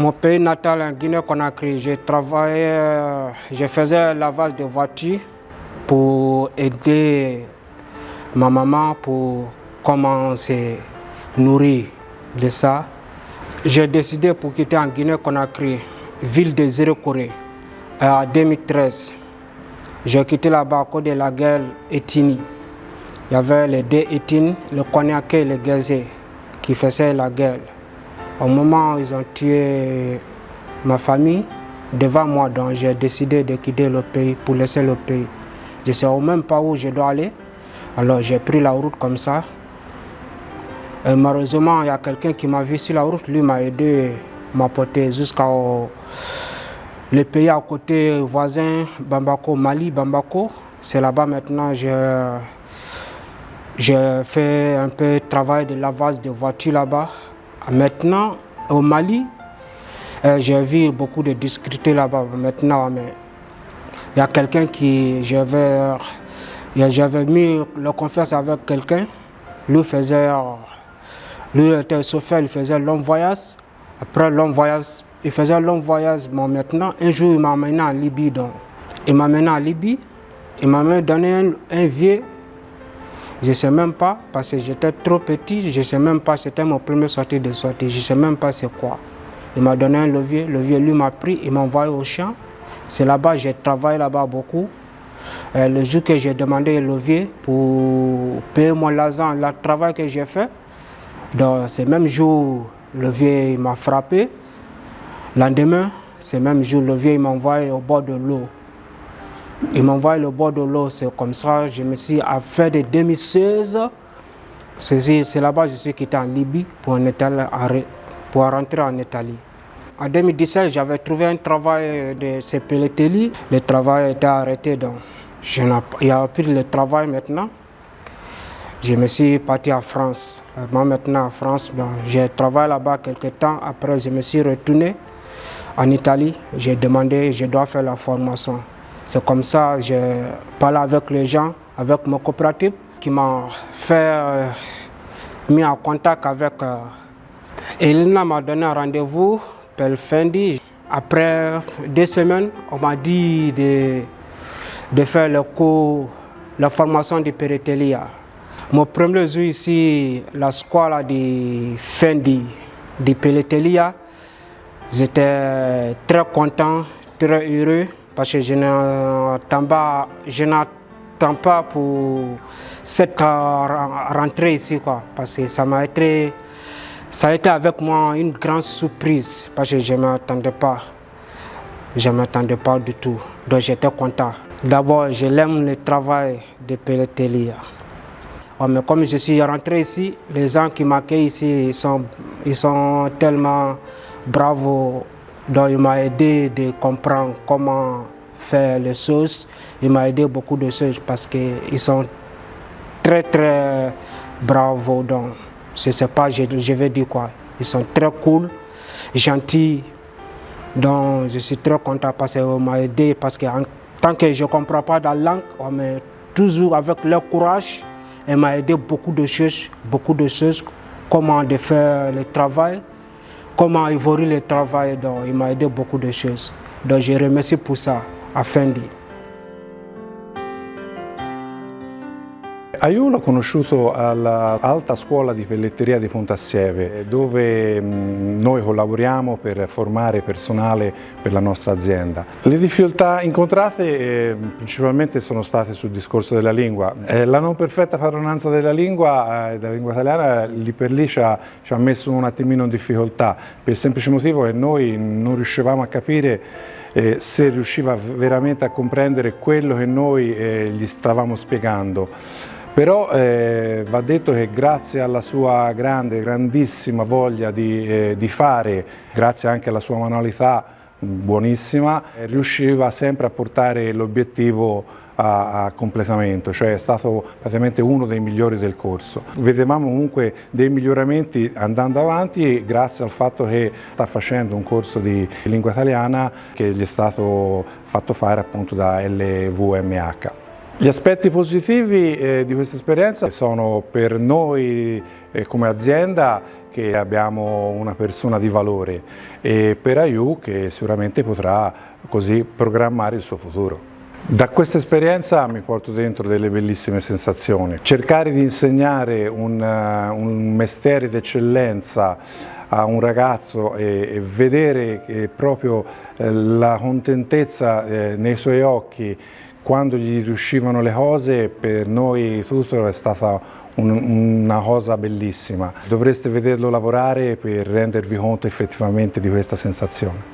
Mon pays natal en Guinée-Conakry, je faisais lavage de voitures pour aider ma maman pour comment se nourrir de ça. J'ai décidé pour quitter en Guinée-Conakry, ville de Zéro Corée, en 2013. J'ai quitté là-bas à cause de la guerre Etini. Il y avait les deux Etines, le Koniaké et le Gazé, qui faisaient la guerre. Au moment où ils ont tué ma famille, devant moi, donc j'ai décidé de quitter le pays pour laisser le pays. Je ne sais même pas où je dois aller. Alors j'ai pris la route comme ça. Et malheureusement, il y a quelqu'un qui m'a vu sur la route. Lui m'a aidé, m'a porté jusqu'au le pays à côté voisin, Bamako, Mali, Bamako. C'est là-bas maintenant j'ai fait un peu de travail de lavage de voitures là-bas. Maintenant, au Mali, j'ai vu beaucoup de difficultés là-bas. Maintenant, mais il y a quelqu'un qui, j'avais mis la confiance avec quelqu'un. Lui était chauffeur, il faisait long voyage. Après long voyage, il faisait long voyage. Mais maintenant, un jour, il m'a amené en Libye. Donc, il m'a amené en Libye. Il m'a donné un vieux. Je ne sais même pas, parce que j'étais trop petit, je ne sais même pas, c'était mon premier sortie de sortie, je ne sais même pas c'est quoi. Il m'a donné un levier, le levier lui m'a pris, il m'a envoyé au champ. C'est là-bas, j'ai travaillé là-bas beaucoup. Le jour que j'ai demandé le levier pour payer mon l'argent, le travail que j'ai fait, donc ce même jour, le levier m'a frappé. Le lendemain, ce même jour, le levier m'a envoyé au bord de l'eau. Il m'a envoyé au bord de l'eau, c'est comme ça, je me suis fait de 2016. C'est là-bas que je suis quitté en Libye pour rentrer en Italie. En 2017, j'avais trouvé un travail de CPLTLI. Le travail était arrêté, donc il n'y a plus de travail maintenant. Je me suis parti en France. Moi maintenant en France, j'ai travaillé là-bas quelques temps. Après, je me suis retourné en Italie. J'ai demandé, je dois faire la formation. C'est comme ça que j'ai parlé avec les gens, avec mon coopérative, qui m'a mis en contact avec Elina m'a donné un rendez-vous pour le Fendi. Après 2 semaines, on m'a dit de faire le cours, la formation de Peretelia. Mon premier jour ici, la scuola di Fendi, de Peretelia, j'étais très content, très heureux. Parce que je n'attends pas pour cette rentrée ici, quoi. Parce que ça a été avec moi une grande surprise. Parce que je ne m'attendais pas. Je ne m'attendais pas du tout. Donc j'étais content. D'abord, je l'aime le travail de Peretelia. Mais comme je suis rentré ici, les gens qui m'accueillent ici, ils sont tellement bravos. Donc il m'a aidé de comprendre comment faire les choses. Il m'a aidé beaucoup de choses parce qu'ils sont très très bravos. Donc je ne sais pas, je vais dire quoi. Ils sont très cool, gentils. Donc je suis très content parce qu'il m'a aidé. Parce que tant que je ne comprends pas la langue, mais toujours avec leur courage, il m'a aidé beaucoup de choses, comment de faire le travail. Comment évoluer le travail, donc il m'a aidé beaucoup de choses. Donc je remercie pour ça, à Fendi. Io l'ho conosciuto all'Alta Scuola di Pelletteria di Pontassieve, dove noi collaboriamo per formare personale per la nostra azienda. Le difficoltà incontrate principalmente sono state sul discorso della lingua. La non perfetta padronanza della lingua italiana lì per lì ci ha messo un attimino in difficoltà, per il semplice motivo che noi non riuscivamo a capire se riusciva veramente a comprendere quello che noi gli stavamo spiegando. Però va detto che grazie alla sua grandissima voglia di fare, grazie anche alla sua manualità buonissima, riusciva sempre a portare l'obiettivo a completamento, cioè è stato praticamente uno dei migliori del corso. Vedevamo comunque dei miglioramenti andando avanti grazie al fatto che sta facendo un corso di lingua italiana che gli è stato fatto fare appunto da LVMH. Gli aspetti positivi di questa esperienza sono per noi come azienda che abbiamo una persona di valore e per Ayu che sicuramente potrà così programmare il suo futuro. Da questa esperienza mi porto dentro delle bellissime sensazioni. Cercare di insegnare un mestiere d'eccellenza a un ragazzo e vedere proprio la contentezza nei suoi occhi quando gli riuscivano le cose, per noi tutto è stata una cosa bellissima. Dovreste vederlo lavorare per rendervi conto effettivamente di questa sensazione.